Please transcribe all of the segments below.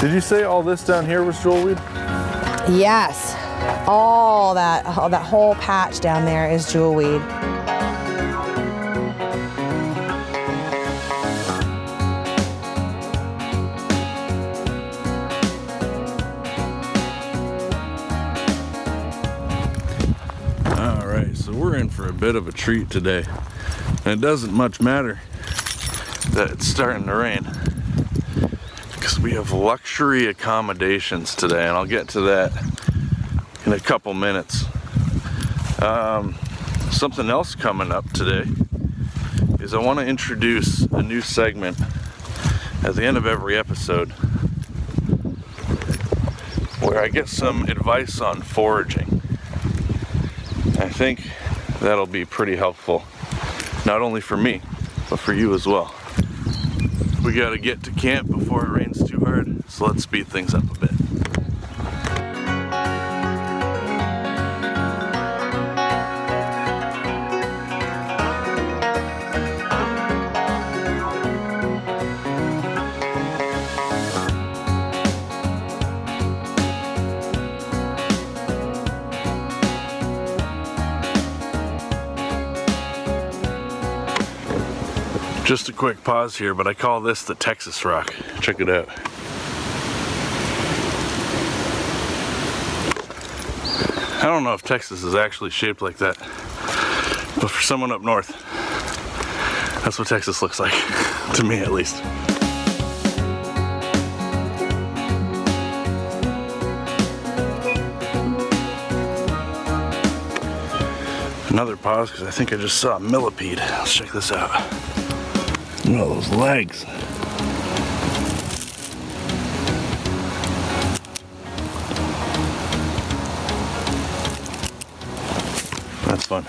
Did you say all this down here was jewelweed? Yes, all that whole patch down there is jewelweed. All right, so we're in for a bit of a treat today. And it doesn't much matter that it's starting to rain, because we have luxury accommodations today, and I'll get to that in a couple minutes. Something else coming up today is I want to introduce a new segment at the end of every episode where I get some advice on foraging. I think that'll be pretty helpful, not only for me, but for you as well. We gotta get to camp before it rains too hard, so let's speed things up a bit. Just a quick pause here, but I call this the Texas rock. Check it out. I don't know if Texas is actually shaped like that, but for someone up north, that's what Texas looks like, to me at least. Another pause because I think I just saw a millipede. Let's check this out. Look at those legs. That's fun.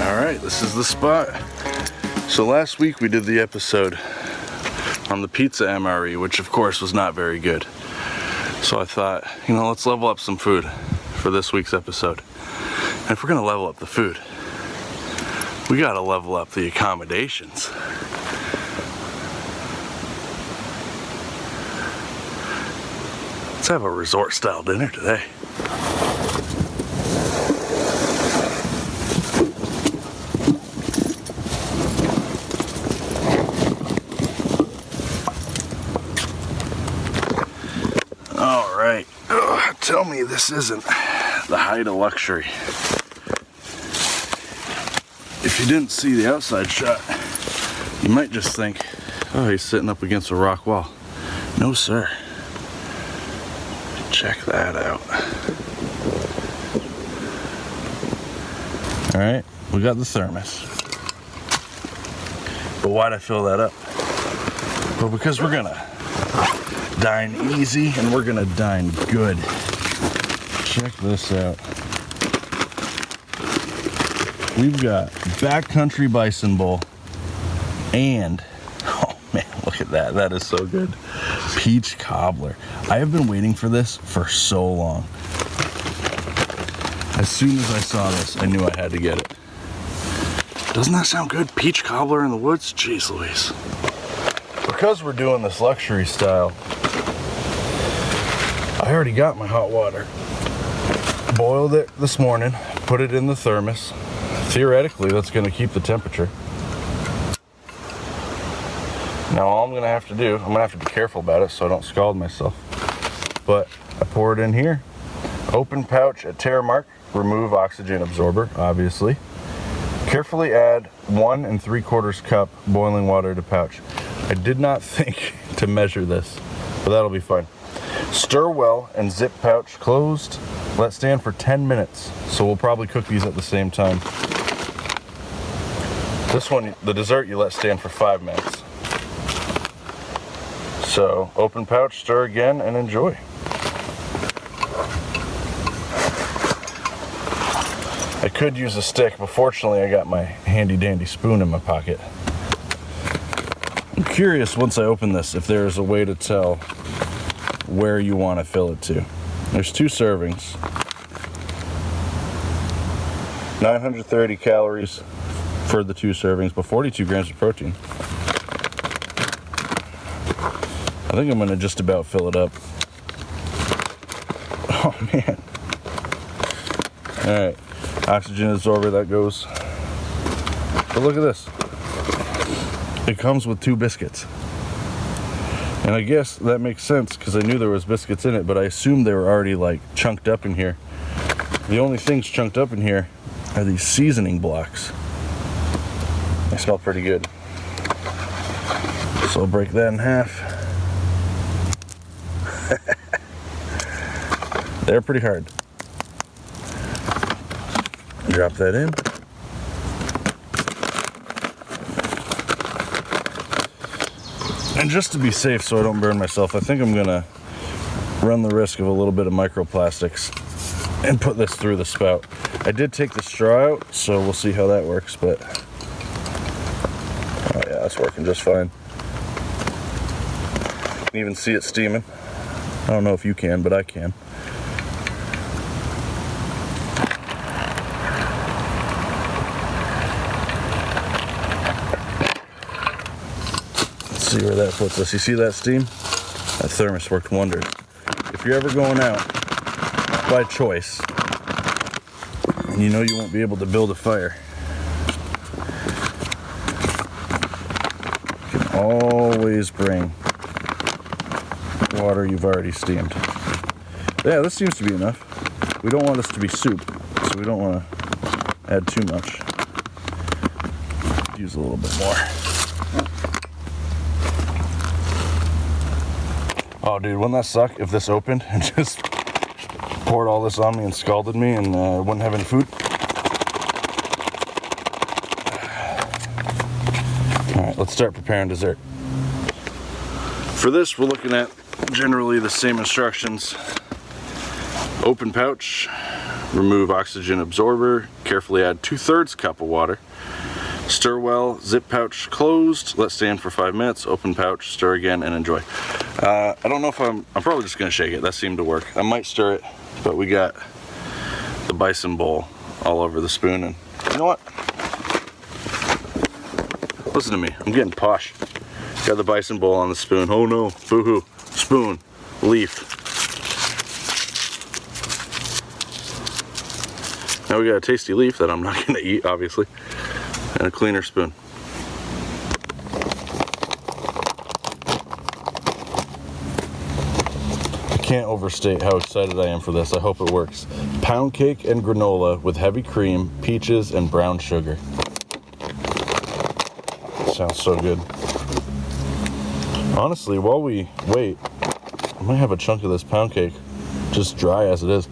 All right, this is the spot. So last week we did the episode on the pizza MRE, which of course was not very good. So I thought, let's level up some food for this week's episode. And if we're gonna level up the food, we gotta level up the accommodations. Let's have a resort style dinner today. Tell me this isn't the height of luxury. If you didn't see the outside shot, you might just think, oh, he's sitting up against a rock wall. No, sir. Check that out. All right, we got the thermos. But why'd I fill that up? Well, because we're gonna dine easy and we're gonna dine good. Check this out. We've got backcountry bison bowl and, oh man, look at that. That is so good. Peach cobbler. I have been waiting for this for so long. As soon as I saw this, I knew I had to get it. Doesn't that sound good? Peach cobbler in the woods? Jeez Louise. Because we're doing this luxury style, I already got my hot water. Boiled it this morning, put it in the thermos. Theoretically, that's gonna keep the temperature. Now all I'm gonna have to do, I'm gonna have to be careful about it so I don't scald myself. But I pour it in here. Open pouch at tear mark, remove oxygen absorber, obviously. Carefully add 1 3/4 cup boiling water to pouch. I did not think to measure this, but that'll be fine. Stir well and zip pouch closed. Let stand for 10 minutes. So we'll probably cook these at the same time. This one, the dessert, you let stand for 5 minutes. So open pouch, stir again, and enjoy. I could use a stick, but fortunately I got my handy dandy spoon in my pocket. I'm curious once I open this if there's a way to tell where you want to fill it to. There's 2 servings. 930 calories for the 2 servings, but 42 grams of protein. I think I'm gonna just about fill it up. Oh man. All right, oxygen absorber, that goes. But look at this. It comes with 2 biscuits. And I guess that makes sense because I knew there was biscuits in it, but I assumed they were already like chunked up in here. The only things chunked up in here are these seasoning blocks. They smell pretty good. So I'll break that in half. They're pretty hard. Drop that in. And just to be safe so I don't burn myself, I think I'm gonna run the risk of a little bit of microplastics and put this through the spout. I did take the straw out, so we'll see how that works, but oh yeah, that's working just fine. You can even see it steaming. I don't know if you can, but I can. See where that puts us. You see that steam? That thermos worked wonders. If you're ever going out by choice and you know you won't be able to build a fire, you can always bring water you've already steamed. Yeah, this seems to be enough. We don't want this to be soup, so we don't want to add too much. Use a little bit more. Oh, dude, wouldn't that suck if this opened and just poured all this on me and scalded me and wouldn't have any food? All right, let's start preparing dessert. For this, we're looking at generally the same instructions. Open pouch, remove oxygen absorber, carefully add 2/3 cup of water. Stir well, zip pouch closed, let stand for 5 minutes, open pouch, stir again, and enjoy. I don't know if I'm probably just gonna shake it. That seemed to work. I might stir it, but we got the Bison bowl all over the spoon, and you know what? Listen to me, I'm getting posh. Got the Bison bowl on the spoon. Oh no, boo-hoo. Spoon, leaf. Now we got a tasty leaf that I'm not gonna eat, obviously. And a cleaner spoon. I can't overstate how excited I am for this. I hope it works. Pound cake and granola with heavy cream, peaches, and brown sugar. Sounds so good. Honestly, while we wait, I might have a chunk of this pound cake just dry as it is.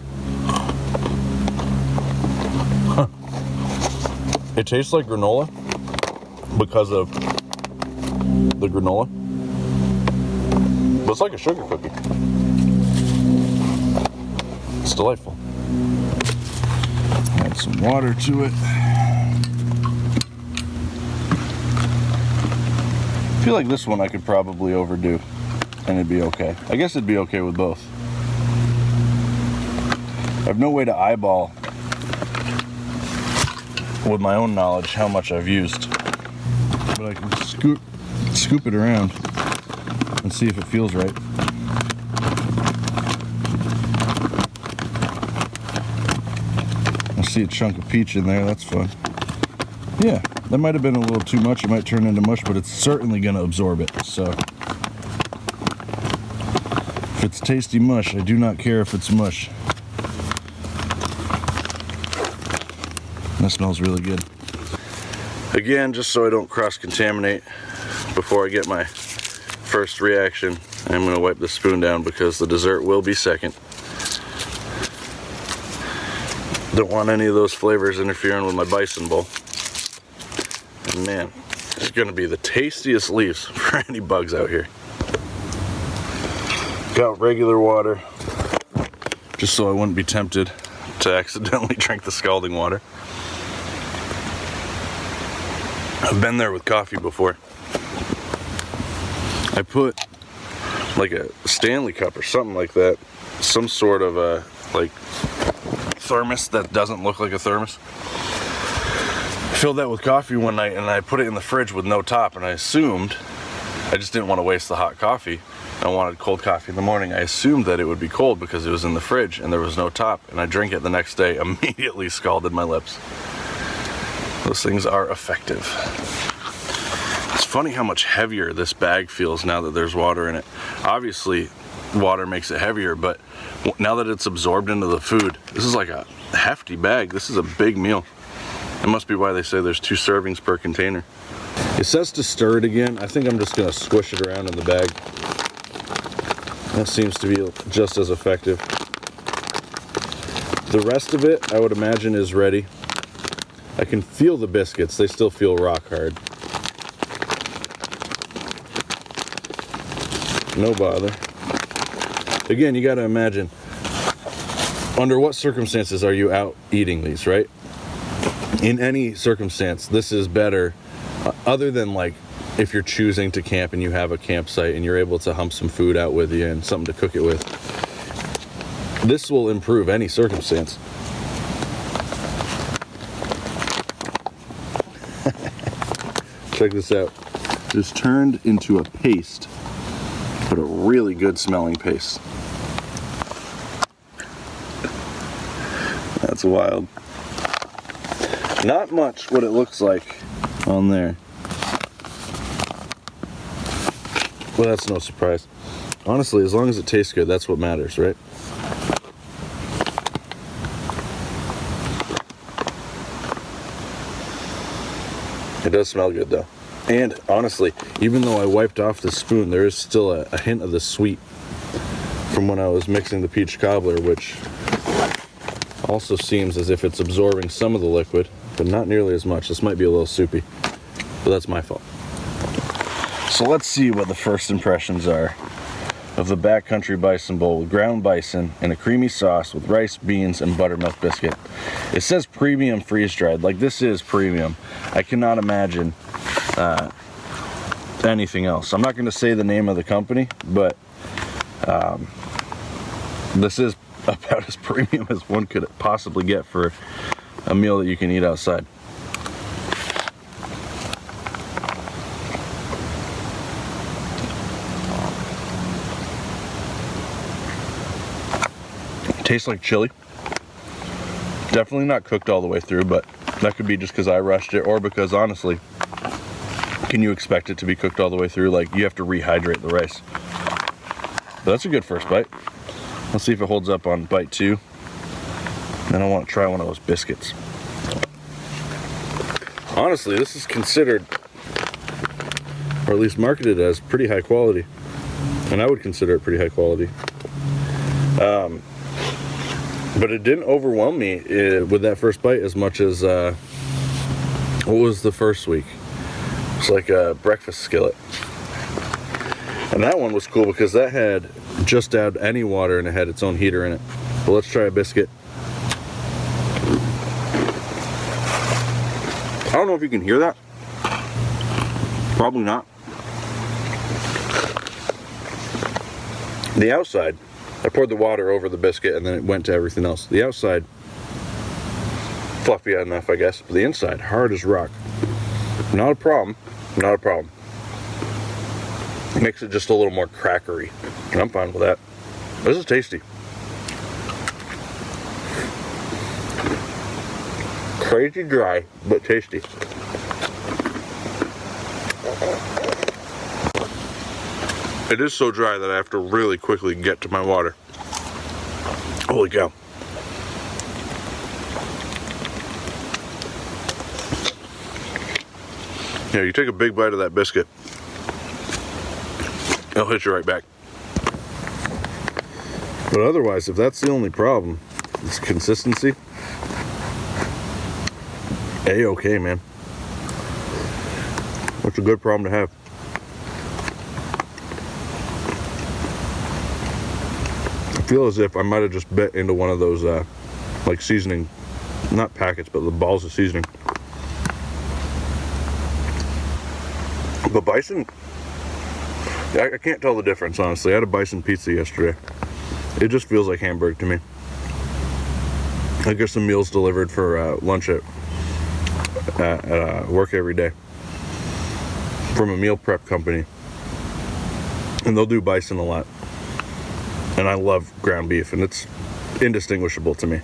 It tastes like granola because of the granola, but it's like a sugar cookie. It's delightful. Add some water to it. I feel like this one I could probably overdo and it'd be okay. I guess it'd be okay with both. I have no way to eyeball with my own knowledge how much I've used, but I can scoop it around and see if it feels right. I see a chunk of peach in there. That's fun. Yeah, that might have been a little too much. It might turn into mush, but it's certainly going to absorb it. So if it's tasty mush, I do not care if it's mush. That smells really good. Again, just so I don't cross-contaminate before I get my first reaction, I'm going to wipe the spoon down because the dessert will be second. Don't want any of those flavors interfering with my Bison bowl. And man, it's going to be the tastiest leaves for any bugs out here. Got regular water, just so I wouldn't be tempted to accidentally drink the scalding water. I've been there with coffee before. I put like a Stanley cup or something like that, some sort of a like thermos that doesn't look like a thermos. filled that with coffee one night and I put it in the fridge with no top, and I assumed, I just didn't want to waste the hot coffee. I wanted cold coffee in the morning. I assumed that it would be cold because it was in the fridge and there was no top, and I drank it the next day, immediately scalded my lips. Those things are effective. It's funny how much heavier this bag feels now that there's water in it. Obviously, water makes it heavier, but now that it's absorbed into the food, this is like a hefty bag. This is a big meal. It must be why they say there's 2 servings per container. It says to stir it again. I think I'm just gonna squish it around in the bag. That seems to be just as effective. The rest of it, I would imagine, is ready. I can feel the biscuits. They still feel rock hard. No bother. Again, you got to imagine, under what circumstances are you out eating these, right? In any circumstance, this is better, other than like if you're choosing to camp and you have a campsite and you're able to hump some food out with you and something to cook it with. This will improve any circumstance. Check this out. It's turned into a paste, but a really good smelling paste. That's wild. Not much what it looks like on there. Well, that's no surprise. Honestly, as long as it tastes good, that's what matters, right? It does smell good though. And honestly, even though I wiped off the spoon, there is still a hint of the sweet from when I was mixing the peach cobbler, which also seems as if it's absorbing some of the liquid, but not nearly as much. This might be a little soupy, but that's my fault. So let's see what the first impressions are of the backcountry bison bowl with ground bison and a creamy sauce with rice, beans, and buttermilk biscuit. It says premium freeze-dried. Like, this is premium. I cannot imagine anything else. I'm not going to say the name of the company, but this is about as premium as one could possibly get for a meal that you can eat outside. Tastes like chili. Definitely not cooked all the way through, but that could be just because I rushed it, or because honestly, can you expect it to be cooked all the way through? Like, you have to rehydrate the rice. But that's a good first bite. Let's see if it holds up on bite 2. Then I want to try one of those biscuits. Honestly, this is considered, or at least marketed as, pretty high quality. And I would consider it pretty high quality. But it didn't overwhelm me with that first bite as much as, what was the first week? It's like a breakfast skillet. And that one was cool because that had just add any water and it had its own heater in it. But let's try a biscuit. I don't know if you can hear that. Probably not. The outside, I poured the water over the biscuit and then it went to everything else. The outside, fluffy enough, I guess. But the inside, hard as rock. Not a problem. Not a problem. Makes it just a little more crackery. And I'm fine with that. This is tasty. Crazy dry, but tasty. It is so dry that I have to really quickly get to my water. Holy cow. Yeah, you take a big bite of that biscuit, it'll hit you right back. But otherwise, if that's the only problem, it's consistency. A-okay, man. That's a good problem to have. I feel as if I might have just bit into one of those, like seasoning, not packets, but the balls of seasoning. But bison, I can't tell the difference, honestly. I had a bison pizza yesterday. It just feels like hamburger to me. I get some meals delivered for lunch at at work every day from a meal prep company, and they'll do bison a lot, and I love ground beef, and it's indistinguishable to me.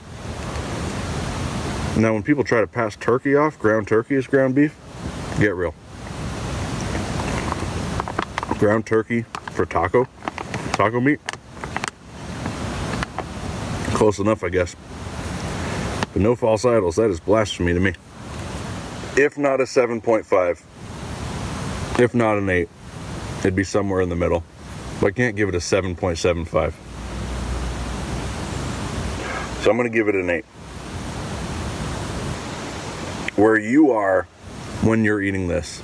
Now when people try to pass turkey off, ground turkey is ground beef, get real. Ground turkey for taco meat, close enough, I guess, but no false idols. That is blasphemy to me. If not a 7.5, if not an 8, it'd be somewhere in the middle. But I can't give it a 7.75. So I'm going to give it an 8. Where you are when you're eating this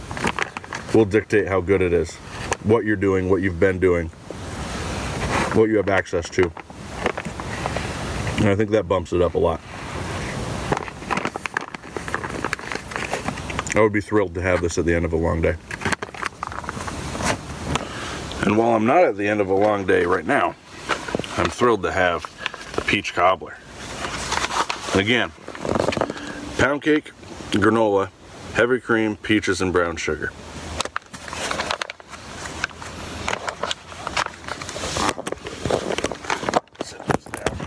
will dictate how good it is. What you're doing, what you've been doing, what you have access to. And I think that bumps it up a lot. I would be thrilled to have this at the end of a long day. And while I'm not at the end of a long day right now, I'm thrilled to have a peach cobbler. And again, pound cake, granola, heavy cream, peaches, and brown sugar. Set this down.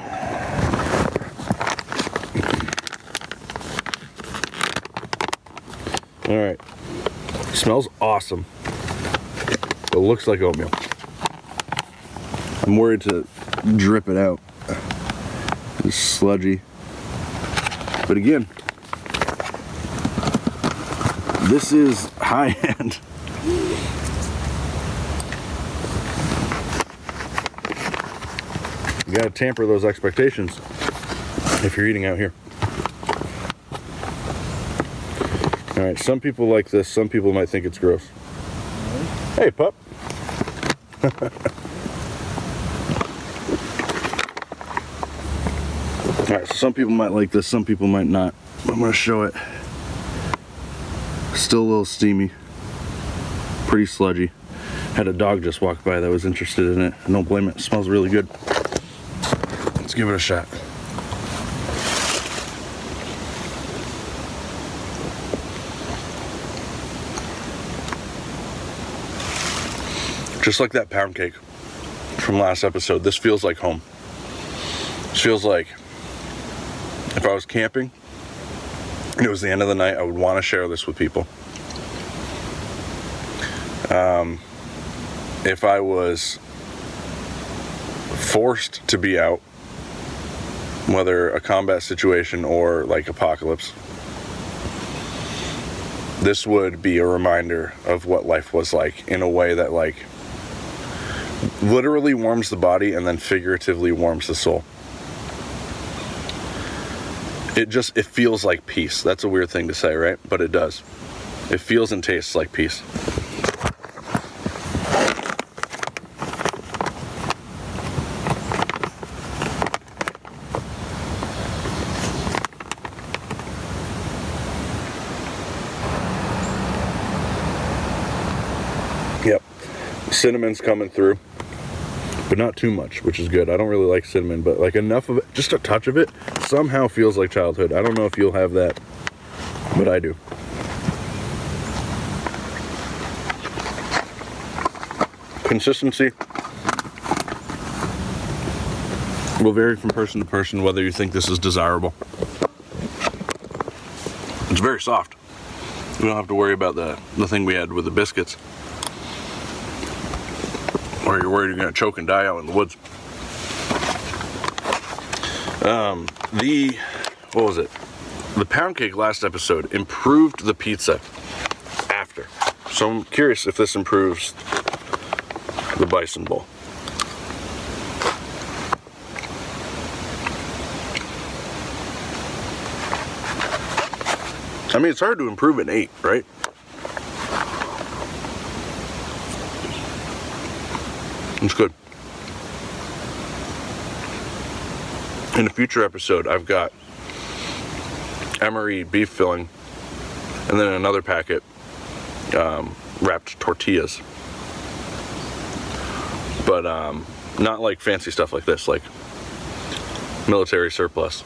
All right. Smells awesome. It looks like oatmeal. I'm worried to drip it out. It's sludgy. But again, this is high end. You gotta tamper those expectations if you're eating out here. All right, some people like this, some people might think it's gross. Hey, pup. All right, so some people might like this, some people might not. I'm gonna show it. Still a little steamy, pretty sludgy. Had a dog just walk by that was interested in it. I don't blame it. It smells really good. Let's give it a shot. Just like that pound cake from last episode, this feels like home. This feels like if I was camping and it was the end of the night, I would want to share this with people. If I was forced to be out, whether a combat situation or like apocalypse, this would be a reminder of what life was like in a way that like literally warms the body and then figuratively warms the soul. It feels like peace. That's a weird thing to say, right? But it does. It feels and tastes like peace. Yep. Cinnamon's coming through. But not too much, which is good. I don't really like cinnamon, but like enough of it, just a touch of it, somehow feels like childhood. I don't know if you'll have that, but I do. Consistency will vary from person to person whether you think this is desirable. It's very soft. We don't have to worry about the thing we had with the biscuits. Or you're worried you're going to choke and die out in the woods. What was it? The pound cake last episode improved the pizza after. So I'm curious if this improves the bison bowl. I mean, it's hard to improve an 8, right? It's good. In a future episode, I've got emery beef filling and then another packet wrapped tortillas. But not like fancy stuff like this, like military surplus.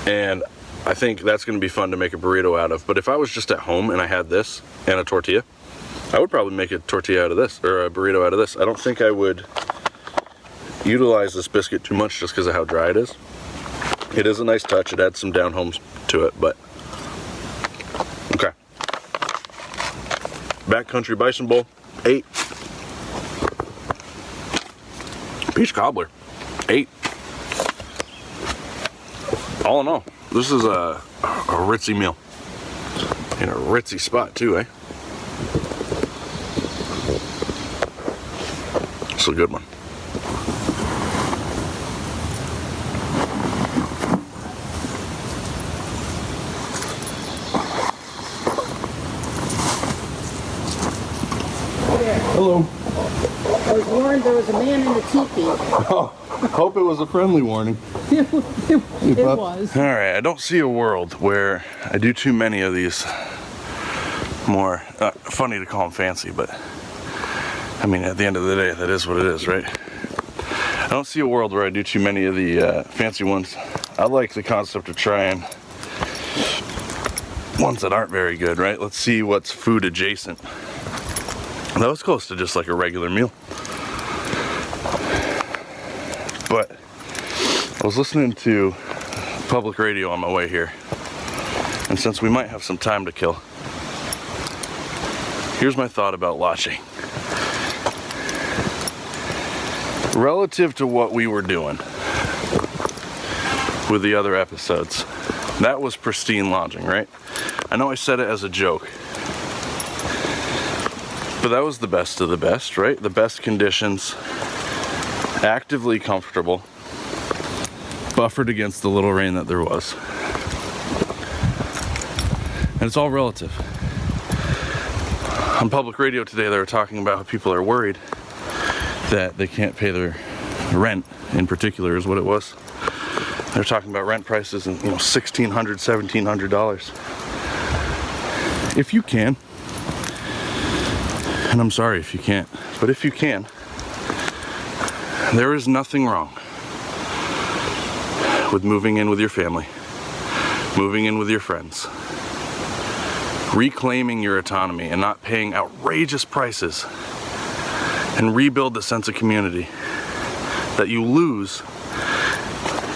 And I think that's going to be fun to make a burrito out of. But if I was just at home and I had this and a tortilla, I would probably make a tortilla out of this, or a burrito out of this. I don't think I would utilize this biscuit too much just because of how dry it is. It is a nice touch. It adds some down home to it, but okay. Backcountry Bison Bowl, 8. Peach Cobbler, 8. All in all, this is a ritzy meal. In a ritzy spot too, eh? It's a good one. Hello. I was warned there was a man in the teepee. Oh, hope it was a friendly warning. It was. All right, I don't see a world where I do too many of these more, funny to call them fancy, but I mean, at the end of the day, that is what it is, right? I don't see a world where I do too many of the fancy ones. I like the concept of trying ones that aren't very good, right? Let's see what's food adjacent. That was close to just like a regular meal. But I was listening to public radio on my way here. And since we might have some time to kill, here's my thought about lodging. Relative to what we were doing with the other episodes, that was pristine lodging, right? I know I said it as a joke, but that was the best of the best, right? The best conditions, actively comfortable, buffered against the little rain that there was. And it's all relative. On public radio today, they were talking about how people are worried that they can't pay their rent, in particular, is what it was. They're talking about rent prices and, $1,600, $1,700. If you can, and I'm sorry if you can't, but if you can, there is nothing wrong with moving in with your family, moving in with your friends, reclaiming your autonomy and not paying outrageous prices, and rebuild the sense of community that you lose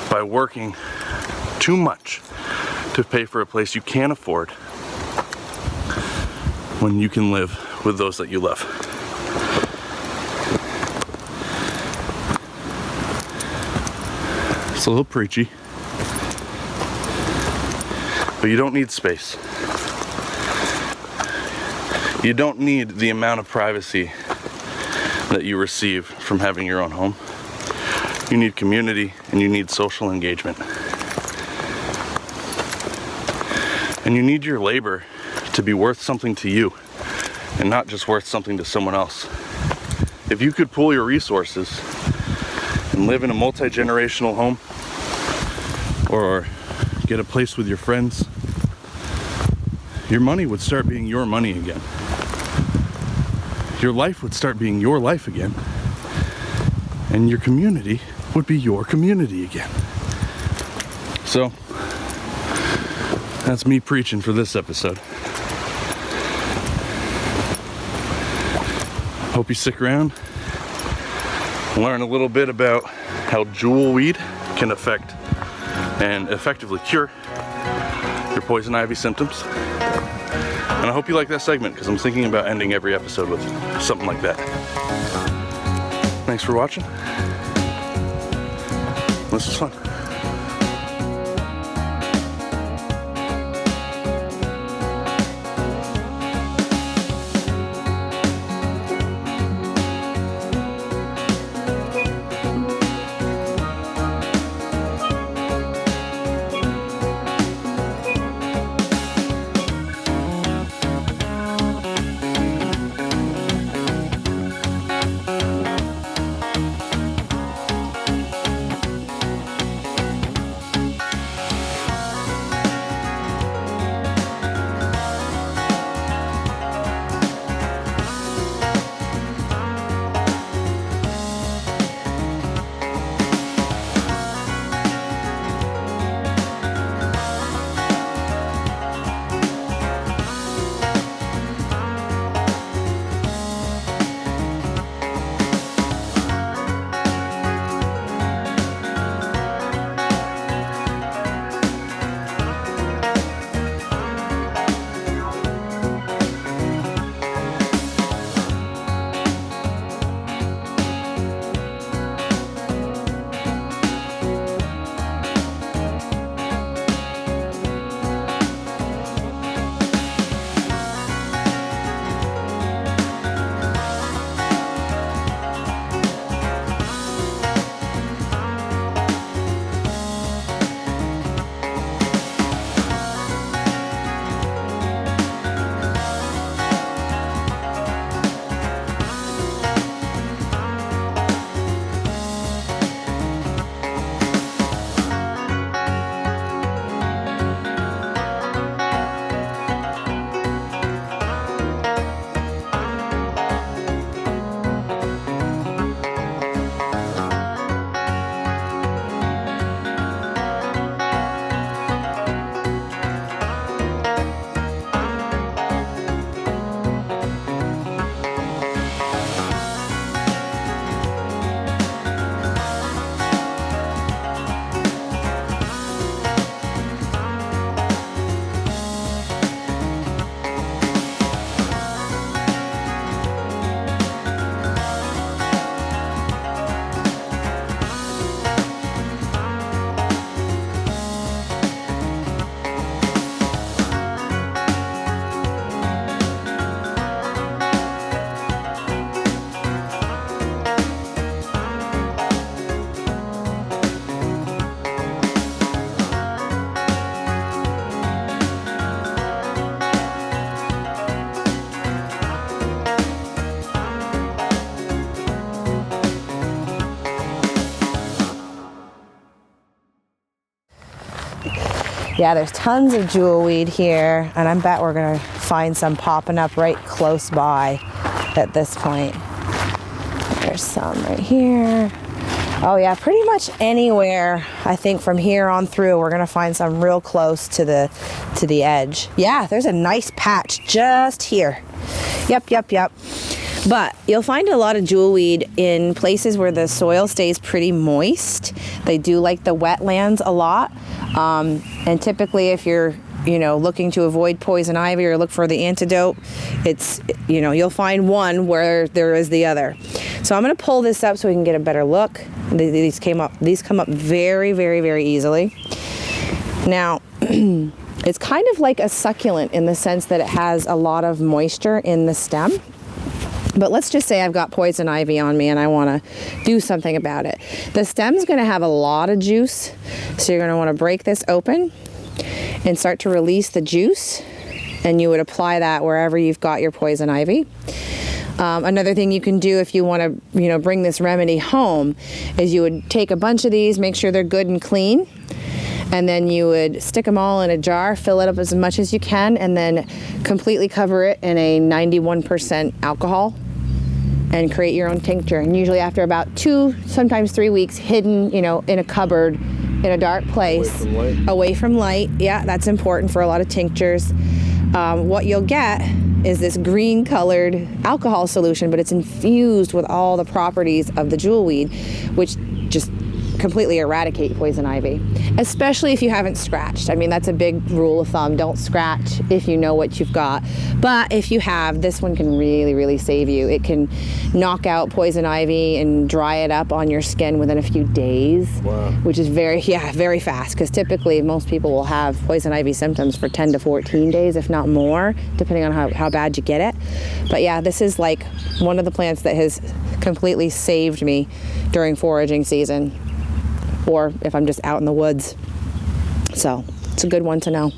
by working too much to pay for a place you can't afford when you can live with those that you love. It's a little preachy, but you don't need space. You don't need the amount of privacy that you receive from having your own home. You need community and you need social engagement. And you need your labor to be worth something to you and not just worth something to someone else. If you could pool your resources and live in a multi-generational home or get a place with your friends, your money would start being your money again. Your life would start being your life again. And your community would be your community again. So, that's me preaching for this episode. Hope you stick around, learn a little bit about how jewel weed can affect and effectively cure your poison ivy symptoms. And I hope you like that segment because I'm thinking about ending every episode with something like that. Thanks for watching. This was fun. Yeah, there's tons of jewelweed here, and I bet we're gonna find some popping up right close by at this point. There's some right here. Oh yeah, pretty much anywhere, I think from here on through, we're gonna find some real close to the edge. Yeah, there's a nice patch just here. Yep. But you'll find a lot of jewelweed in places where the soil stays pretty moist. They do like the wetlands a lot. And typically if you're, looking to avoid poison ivy or look for the antidote, it's, you'll find one where there is the other. So I'm going to pull this up so we can get a better look. These come up very, very, very easily. Now, it's kind of like a succulent in the sense that it has a lot of moisture in the stem. But let's just say I've got poison ivy on me and I want to do something about it. The stem's going to have a lot of juice, so you're going to want to break this open and start to release the juice, and you would apply that wherever you've got your poison ivy. Another thing you can do if you want to, bring this remedy home is you would take a bunch of these, make sure they're good and clean, and then you would stick them all in a jar, fill it up as much as you can, and then completely cover it in a 91% alcohol and create your own tincture. And usually after about 2, sometimes 3 weeks, hidden, in a cupboard in a dark place. Away from light. Yeah, that's important for a lot of tinctures. What you'll get is this green colored alcohol solution, but it's infused with all the properties of the jewelweed, which just completely eradicate poison ivy, especially if you haven't scratched. I mean, that's a big rule of thumb. Don't scratch if you know what you've got. But if you have, this one can really, really save you. It can knock out poison ivy and dry it up on your skin within a few days. Wow. Which is very fast, because typically most people will have poison ivy symptoms for 10 to 14 days, if not more, depending on how bad you get it. But yeah, this is like one of the plants that has completely saved me during foraging season, or if I'm just out in the woods. So it's a good one to know.